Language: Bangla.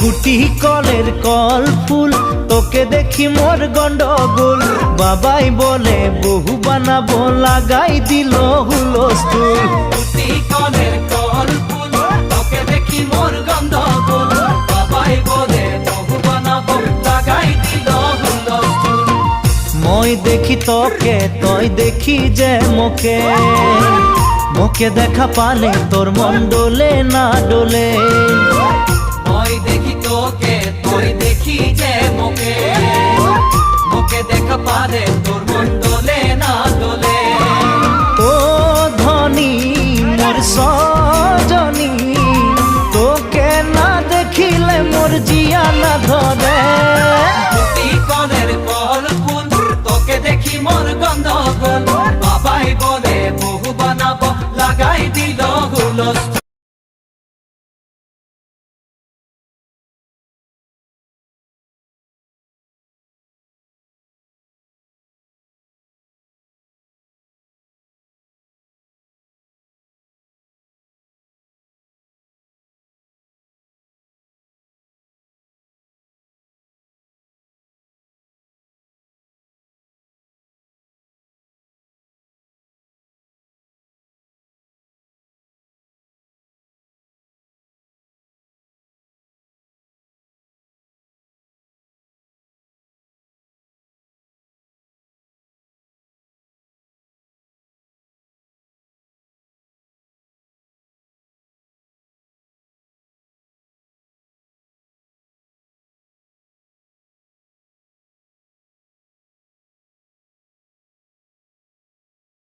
গুটি কলের কল ফুল, তোকে দেখি মোর গন্ডগোল। বাবাই বলে বহু বানাবো, লাগাই দিল হুলস্থুল। গুটি কলের কল ফুল, তোকে দেখি মোর গন্ডগোল। বাবাই বলে বহু বানাবো, লাগাই দিল হুলস্থুল। মই দেখি তোকে, তই দেখি যে মোকে, মোকে দেখা পালে তোর মন ডোলে না ডোলে। মই দেখি তোকে, তুই দেখি যে মোকে, মোকে দেখা পালে তোর মন ডোলে না ডোলে। ও ধনী মোর